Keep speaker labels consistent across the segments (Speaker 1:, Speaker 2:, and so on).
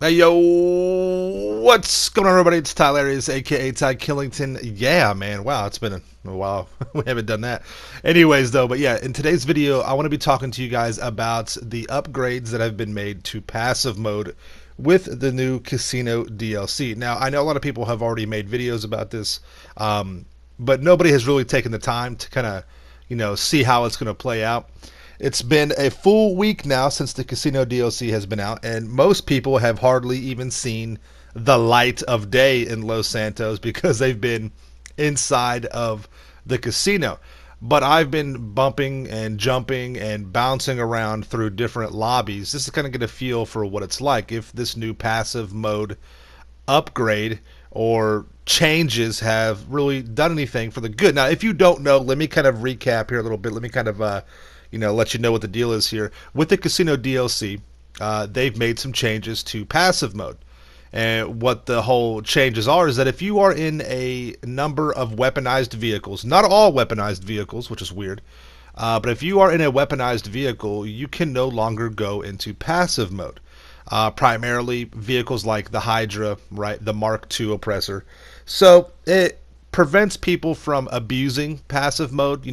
Speaker 1: Hey yo, what's going on, everybody? It's Tylarious, aka Ty Killington. Yeah, man, wow, it's been a while. We haven't done that. Anyways, though, but yeah, in today's video, I want to be talking to you guys about the upgrades that have been made to passive mode with the new Casino DLC. Now, I know a lot of people have already made videos about this, but nobody has really taken the time to kind of, see how it's going to play out. It's been a full week now since the Casino DLC has been out, and most people have hardly even seen the light of day in Los Santos because they've been inside of the casino. But I've been bumping and jumping and bouncing around through different lobbies just to kind of get a feel for what it's like, if this new passive mode upgrade or changes have really done anything for the good. Now, if you don't know, let me kind of recap here a little bit. Let me kind of let you know what the deal is here. With the Casino DLC, they've made some changes to passive mode. And what the whole changes are is that if you are in a number of weaponized vehicles, not all weaponized vehicles, which is weird, but if you are in a weaponized vehicle, you can no longer go into passive mode. Primarily vehicles like the Hydra, right, the Mark II oppressor. So it prevents people from abusing passive mode,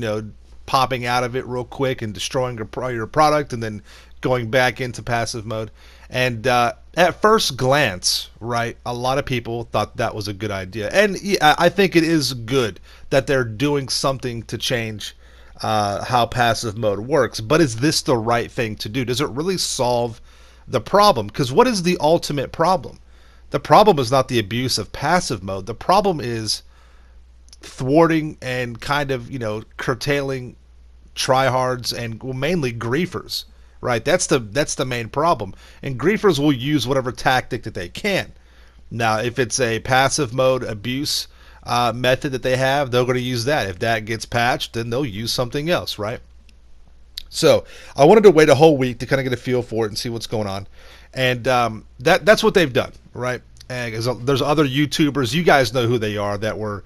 Speaker 1: popping out of it real quick and destroying your product and then going back into passive mode. And at first glance, right, a lot of people thought that was a good idea. And yeah, I think it is good that they're doing something to change how passive mode works. But is this the right thing to do? Does it really solve the problem? Because what is the ultimate problem? The problem is not the abuse of passive mode. The problem is thwarting and kind of curtailing tryhards and mainly griefers, right? That's the main problem, and griefers will use whatever tactic that they can. Now, if it's a passive mode abuse method that they have, they're going to use that. If that gets patched, then they'll use something else, right? So I wanted to wait a whole week to kind of get a feel for it and see what's going on, and that's what they've done, right? And there's other YouTubers, you guys know who they are, that were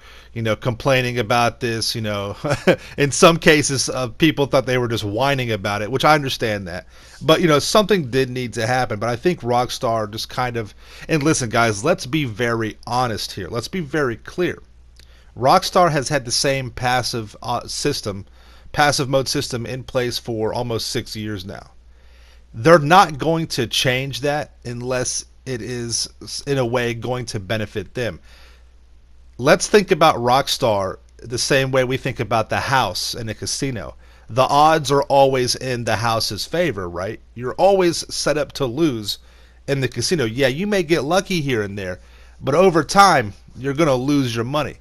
Speaker 1: complaining about this. In some cases, people thought they were just whining about it, which I understand that. But something did need to happen. But I think Rockstar just kind of, and listen, guys, let's be very honest here. Let's be very clear. Rockstar has had the same passive mode system in place for almost 6 years now. They're not going to change that unless it is in a way going to benefit them. Let's think about Rockstar the same way we think about the house in a casino. The odds are always in the house's favor, right? You're always set up to lose in the casino. Yeah, you may get lucky here and there, but over time, you're going to lose your money.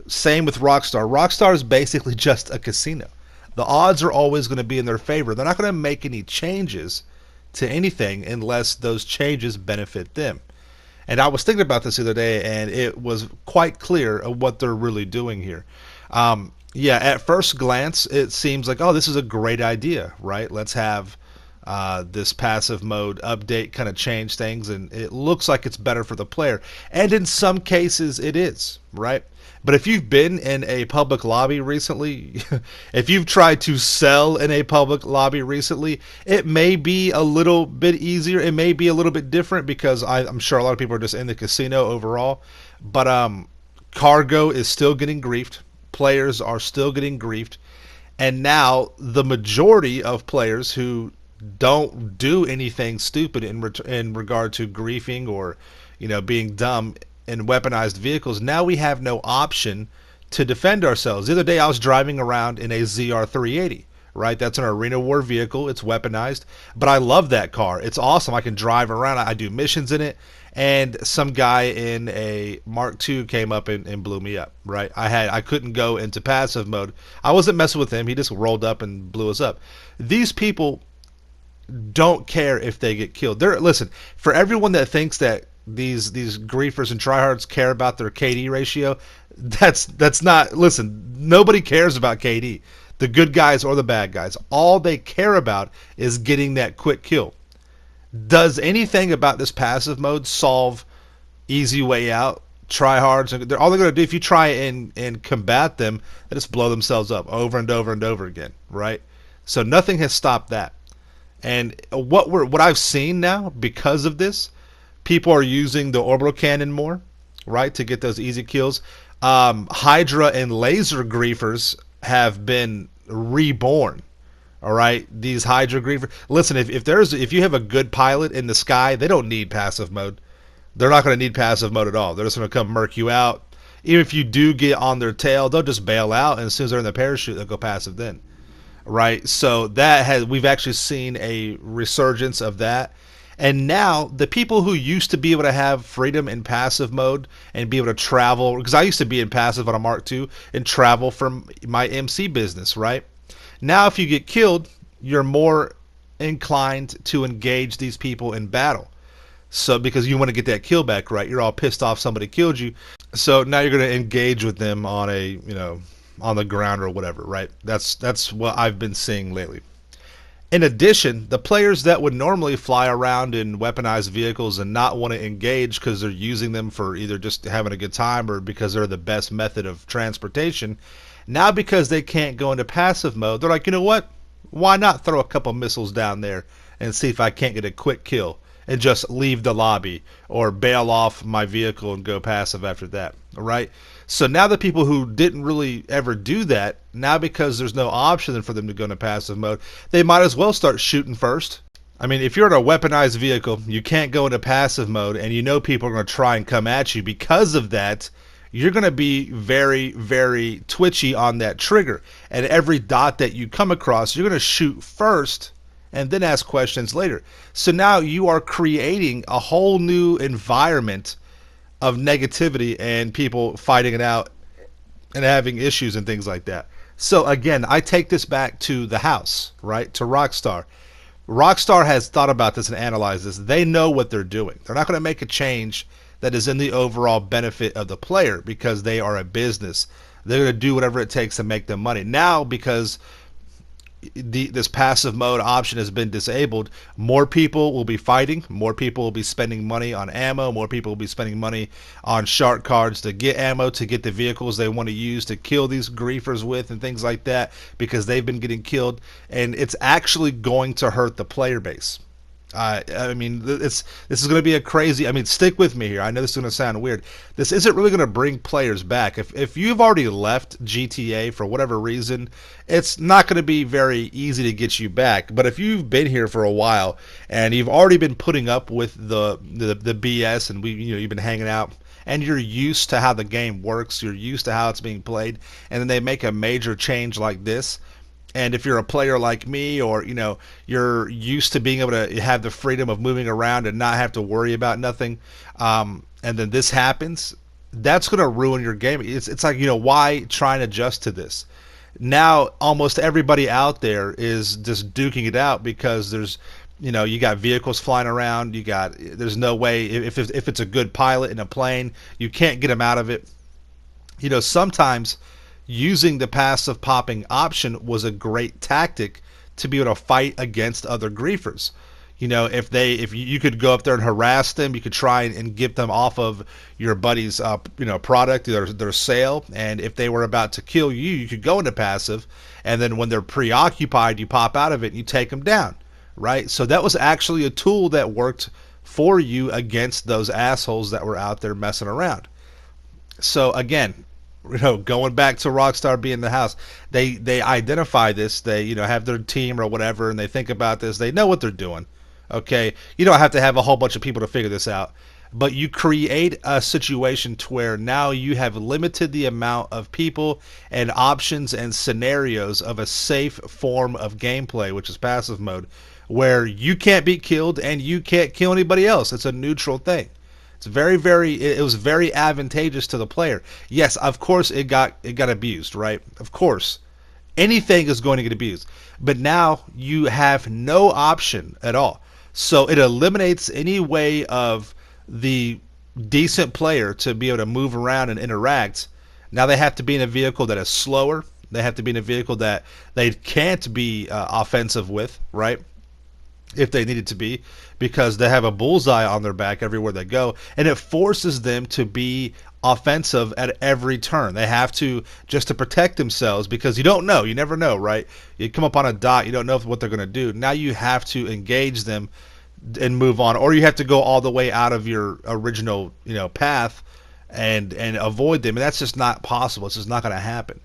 Speaker 1: Same with Rockstar. Rockstar is basically just a casino. The odds are always going to be in their favor. They're not going to make any changes to anything unless those changes benefit them. And I was thinking about this the other day, and it was quite clear of what they're really doing here. Yeah, at first glance, it seems like, oh, this is a great idea, right? Let's have this passive mode update kind of change things, and it looks like it's better for the player. And in some cases, it is, right? But if you've been in a public lobby recently, if you've tried to sell in a public lobby recently, it may be a little bit easier. It may be a little bit different because I'm sure a lot of people are just in the casino overall. But cargo is still getting griefed. Players are still getting griefed. And now the majority of players who don't do anything stupid in regard to griefing or being dumb in weaponized vehicles, now we have no option to defend ourselves. The other day I was driving around in a ZR380, right? That's an arena war vehicle. It's weaponized, but I love that car. It's awesome. I can drive around. I do missions in it, and some guy in a Mark II came up and blew me up, right? I couldn't go into passive mode. I wasn't messing with him. He just rolled up and blew us up. These people don't care if they get killed. Listen, for everyone that thinks that these griefers and tryhards care about their KD ratio, that's not. Listen, nobody cares about KD, the good guys or the bad guys. All they care about is getting that quick kill. Does anything about this passive mode solve easy way out tryhards? And all they're going to do, if you try and combat them, they just blow themselves up over and over and over again, right? So nothing has stopped that. And what I've seen now because of this, People are using the orbital cannon more, right, to get those easy kills. Hydra and laser griefers have been reborn. All right, these Hydra griefers. Listen, if you have a good pilot in the sky, they don't need passive mode. They're not going to need passive mode at all. They're just going to come murk you out. Even if you do get on their tail, they'll just bail out, and as soon as they're in the parachute, they'll go passive then. Right? So we've actually seen a resurgence of that. And now the people who used to be able to have freedom in passive mode and be able to travel, because I used to be in passive on a Mark II and travel from my MC business, right? Now if you get killed, you're more inclined to engage these people in battle. So because you want to get that kill back, right? You're all pissed off somebody killed you. So now you're going to engage with them on on the ground or whatever, right? That's what I've been seeing lately. In addition, the players that would normally fly around in weaponized vehicles and not want to engage because they're using them for either just having a good time or because they're the best method of transportation, now because they can't go into passive mode, they're like, you know what? Why not throw a couple missiles down there and see if I can't get a quick kill and just leave the lobby or bail off my vehicle and go passive after that, all right? So now the people who didn't really ever do that, now because there's no option for them to go into passive mode, they might as well start shooting first. I mean, if you're in a weaponized vehicle, you can't go into passive mode, and you know people are going to try and come at you. Because of that, you're going to be very, very twitchy on that trigger. And every dot that you come across, you're going to shoot first and then ask questions later. So now you are creating a whole new environment of negativity and people fighting it out and having issues and things like that. So again, I take this back to the house, right? To Rockstar. Rockstar has thought about this and analyzed this. They know what they're doing. They're not going to make a change that is in the overall benefit of the player because they are a business. They're going to do whatever it takes to make them money. Now, because this passive mode option has been disabled, more people will be fighting, more people will be spending money on ammo, more people will be spending money on shark cards to get ammo, to get the vehicles they want to use to kill these griefers with and things like that, because they've been getting killed, and it's actually going to hurt the player base. I mean, this is going to be a crazy. I mean, stick with me here. I know this is going to sound weird. This isn't really going to bring players back. If you've already left GTA for whatever reason, it's not going to be very easy to get you back. But if you've been here for a while and you've already been putting up with the BS, and you've been hanging out, and you're used to how the game works, you're used to how it's being played, and then they make a major change like this. And if you're a player like me, or you're used to being able to have the freedom of moving around and not have to worry about nothing, and then this happens, that's going to ruin your game. It's like, why try and adjust to this? Now almost everybody out there is just duking it out because there's you got vehicles flying around. There's no way, if it's a good pilot in a plane, you can't get them out of it. Sometimes using the passive popping option was a great tactic to be able to fight against other griefers. If you could go up there and harass them, you could try and get them off of your buddy's product, their sale, and if they were about to kill you, you could go into passive, and then when they're preoccupied, you pop out of it and you take them down, right? So that was actually a tool that worked for you against those assholes that were out there messing around. So again, going back to Rockstar being the house, they identify this. They have their team or whatever, and they think about this. They know what they're doing. Okay, you don't have to have a whole bunch of people to figure this out, but you create a situation to where now you have limited the amount of people and options and scenarios of a safe form of gameplay, which is passive mode, where you can't be killed and you can't kill anybody else. It's a neutral thing. It's it was very advantageous to the player. Yes, of course it got abused, right? Of course. Anything is going to get abused. But now you have no option at all. So it eliminates any way of the decent player to be able to move around and interact. Now they have to be in a vehicle that is slower. They have to be in a vehicle that they can't be offensive with, right? If they needed to be, because they have a bullseye on their back everywhere they go, and it forces them to be offensive at every turn. They have to, just to protect themselves, because you never know, right? You come up on a dot, you don't know what they're going to do. Now you have to engage them and move on, or you have to go all the way out of your original path and avoid them, and that's just not possible. It's just not going to happen.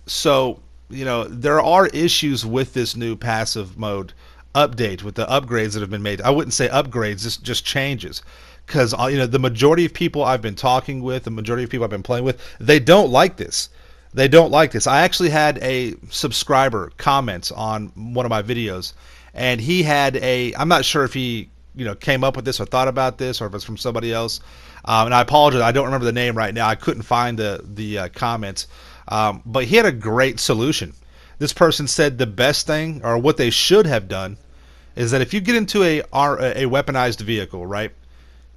Speaker 1: So there are issues with this new passive mode update with the upgrades that have been made. I wouldn't say upgrades, just changes, because the majority of people I've been talking with, the majority of people I've been playing with, they don't like this. They don't like this. I actually had a subscriber comment on one of my videos, and he had I'm not sure if he came up with this or thought about this, or if it's from somebody else. And I apologize, I don't remember the name right now. I couldn't find the comments. But he had a great solution. This person said the best thing, or what they should have done, is that if you get into a weaponized vehicle, right?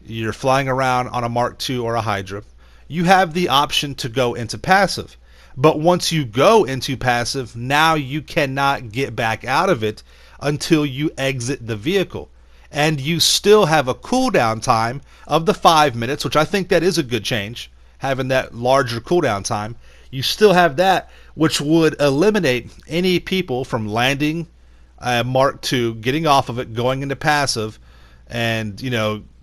Speaker 1: You're flying around on a Mark II or a Hydra, you have the option to go into passive. But once you go into passive, now you cannot get back out of it until you exit the vehicle. And you still have a cooldown time of the 5 minutes, which I think that is a good change, having that larger cooldown time. You still have that, which would eliminate any people from landing Mark II, getting off of it, going into passive, and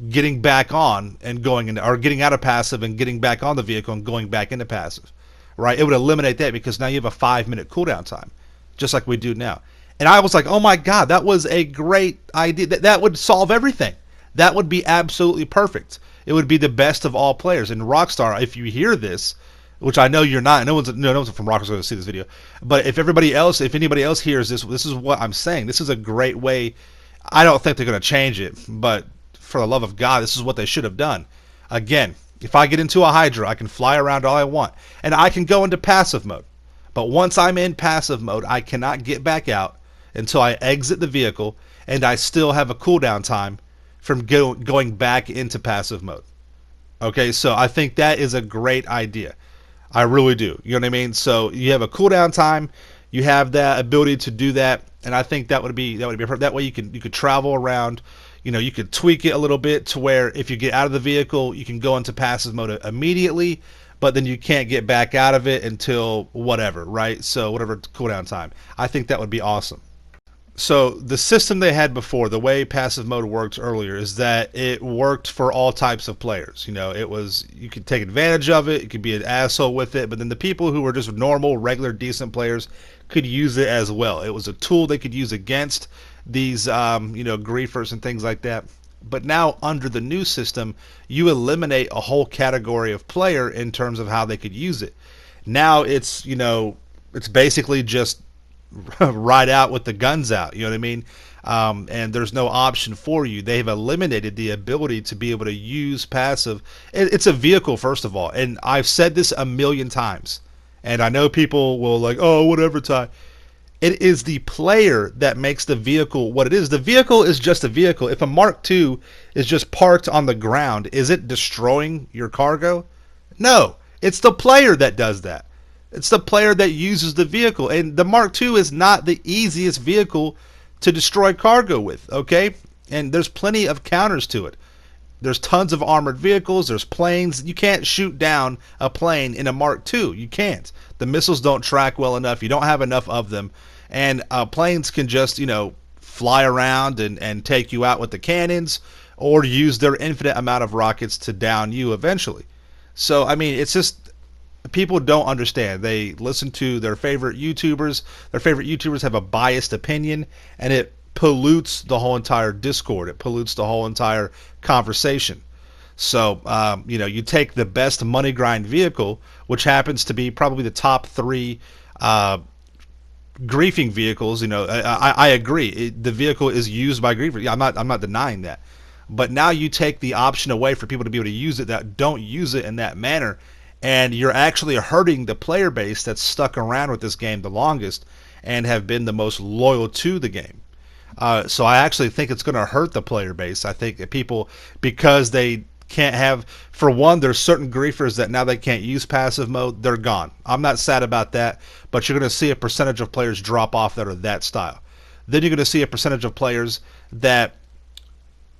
Speaker 1: getting back on and going into, or getting out of passive and getting back on the vehicle and going back into passive. Right? It would eliminate that, because now you have a 5 minute cooldown time, just like we do now. And I was like, oh my God, that was a great idea. That would solve everything. That would be absolutely perfect. It would be the best of all players. And Rockstar, if you hear this, which I know you're not, no one's from Rockstar going to see this video, but if anybody else hears this, this is what I'm saying. This is a great way. I don't think they're going to change it, but for the love of God, this is what they should have done. Again, if I get into a Hydra, I can fly around all I want, and I can go into passive mode. But once I'm in passive mode, I cannot get back out until I exit the vehicle, and I still have a cooldown time from going back into passive mode. Okay, so I think that is a great idea. I really do. You know what I mean? So you have a cooldown time, you have that ability to do that, and I think that would be perfect. That way you could travel around. You could tweak it a little bit to where if you get out of the vehicle, you can go into passive mode immediately, but then you can't get back out of it until whatever, right? So whatever cooldown time. I think that would be awesome. So the system they had before, the way passive mode worked earlier, is that it worked for all types of players. It was, you could take advantage of it, you could be an asshole with it, but then the people who were just normal, regular, decent players could use it as well. It was a tool they could use against these griefers and things like that. But now under the new system, you eliminate a whole category of player in terms of how they could use it. Now it's it's basically just ride out with the guns out, you know what I mean? And there's no option for you. They've eliminated the ability to be able to use passive. It's a vehicle, first of all, and I've said this a million times, and I know people will like, oh, whatever, Ty. It is the player that makes the vehicle what it is. The vehicle is just a vehicle. If a Mark II is just parked on the ground, is it destroying your cargo? No, it's the player that does that. It's the player that uses the vehicle. And the Mark II is not the easiest vehicle to destroy cargo with, okay? And there's plenty of counters to it. There's tons of armored vehicles. There's planes. You can't shoot down a plane in a Mark II. You can't. The missiles don't track well enough. You don't have enough of them. And planes can just, fly around and take you out with the cannons, or use their infinite amount of rockets to down you eventually. So, I mean, it's just, people don't understand. They listen to their favorite YouTubers. Their favorite YouTubers have a biased opinion, and it pollutes the whole entire Discord. It pollutes the whole entire conversation. So, you take the best money grind vehicle, which happens to be probably the top 3 griefing vehicles. I agree. The vehicle is used by griefers. I'm not denying that. But now you take the option away for people to be able to use it that don't use it in that manner, and you're actually hurting the player base that's stuck around with this game the longest and have been the most loyal to the game. So I actually think it's going to hurt the player base. I think that people, because they can't have, for one, there's certain griefers that now they can't use passive mode, they're gone. I'm not sad about that, but you're going to see a percentage of players drop off that are that style. Then you're going to see a percentage of players that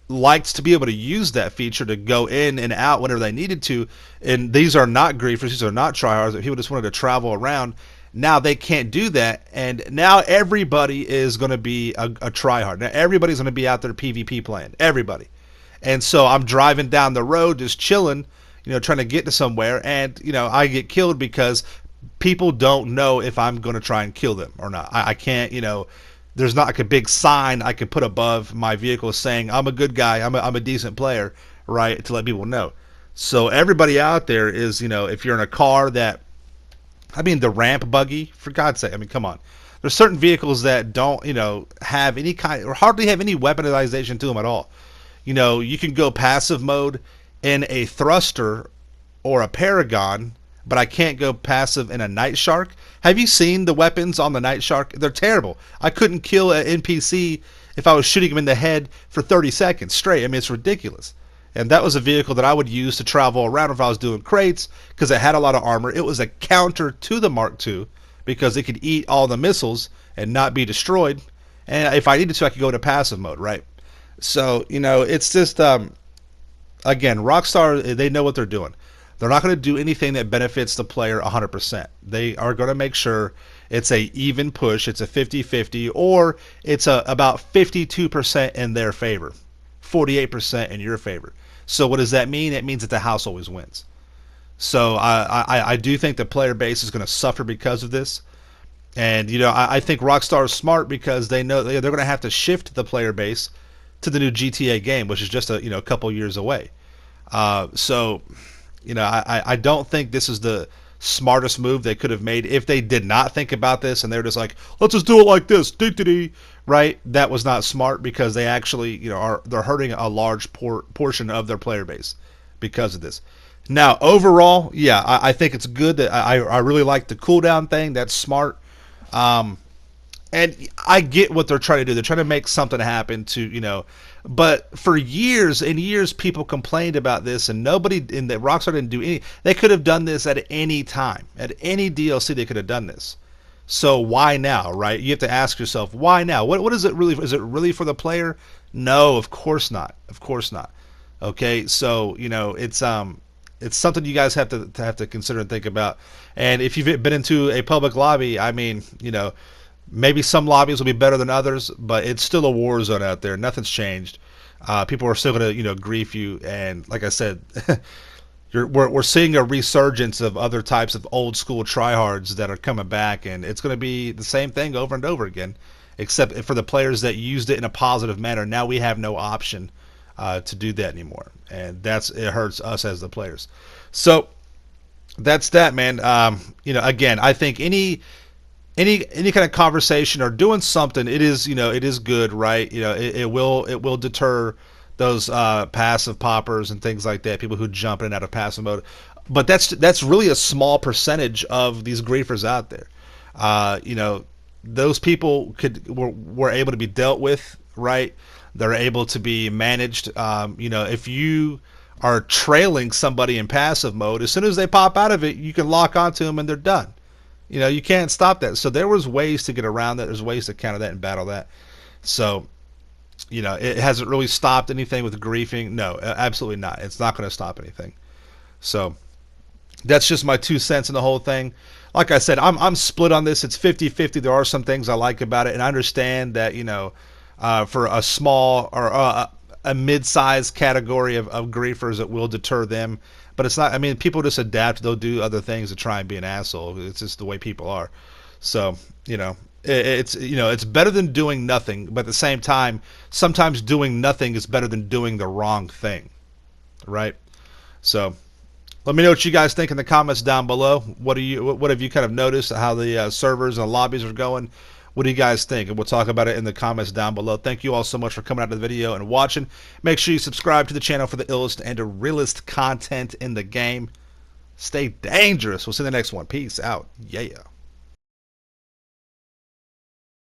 Speaker 1: liked to be able to use that feature to go in and out whenever they needed to, and these are not griefers, these are not tryhards, people just wanted to travel around, Now they can't do that, and now everybody is going to be a tryhard. Now everybody's going to be out there PvP playing. Everybody. And so I'm driving down the road just chilling, trying to get to somewhere, and I get killed because people don't know if I'm going to try and kill them or not. I can't, there's not like a big sign I could put above my vehicle saying I'm a good guy, I'm a decent player, right, to let people know. So everybody out there is, if you're in a car that, the ramp buggy, for God's sake, come on. There's certain vehicles that don't, have any kind, or hardly have any weaponization to them at all. You can go passive mode in a thruster or a Paragon, but I can't go passive in a Night Shark. Have you seen the weapons on the Night Shark? They're terrible. I couldn't kill an NPC if I was shooting him in the head for 30 seconds straight. It's ridiculous. And that was a vehicle that I would use to travel around if I was doing crates because it had a lot of armor. It was a counter to the Mark II because it could eat all the missiles and not be destroyed. And if I needed to, I could go into passive mode, right? So, it's just, again, Rockstar, they know what they're doing. They're not going to do anything that benefits the player 100%. They are going to make sure it's a even push, it's a 50-50, or it's about 52% in their favor, 48% in your favor. So what does that mean? It means that the house always wins. So I do think the player base is going to suffer because of this. And, I think Rockstar is smart because they know they're going to have to shift the player base to the new GTA game, which is just a couple years away. So, I don't think this is the smartest move they could have made if they did not think about this and they're just like, let's just do it like this, right? That was not smart because they actually, they're hurting a large portion of their player base because of this. Now, overall, yeah, I think it's good that I really like the cooldown thing. That's smart. And I get what they're trying to do. They're trying to make something happen to, but for years and years, people complained about this, and nobody in the Rockstar didn't do any. They could have done this at any time, at any DLC. They could have done this. So why now, right? You have to ask yourself, why now? What is it really? Is it really for the player? No, of course not. Of course not. Okay, so it's something you guys have to consider and think about. And if you've been into a public lobby, maybe some lobbies will be better than others, but it's still a war zone out there. Nothing's changed. People are still going to, grief you. And like I said, we're seeing a resurgence of other types of old school tryhards that are coming back, and it's going to be the same thing over and over again, except for the players that used it in a positive manner. Now we have no option to do that anymore, and it hurts us as the players. So that's that, man. Again, I think any kind of conversation or doing something, it is good, right? It will deter those passive poppers and things like that, people who jump in and out of passive mode. But that's really a small percentage of these griefers out there. Those people were able to be dealt with, right? They're able to be managed. If you are trailing somebody in passive mode, as soon as they pop out of it, you can lock onto them and they're done. You can't stop that. So there was ways to get around that. There's ways to counter that and battle that. So, it hasn't really stopped anything with griefing. No, absolutely not. It's not going to stop anything. So that's just my 2 cents in the whole thing. Like I said, I'm split on this. It's 50-50. There are some things I like about it, and I understand that, for a small or a mid-sized category of griefers, it will deter them. But it's not. People just adapt. They'll do other things to try and be an asshole. It's just the way people are. So, it's better than doing nothing. But at the same time, sometimes doing nothing is better than doing the wrong thing, right? So, let me know what you guys think in the comments down below. What have you kind of noticed? How the servers and lobbies are going? What do you guys think? And we'll talk about it in the comments down below. Thank you all so much for coming out to the video and watching. Make sure you subscribe to the channel for the illest and realest content in the game. Stay dangerous. We'll see you in the next one. Peace out. Yeah.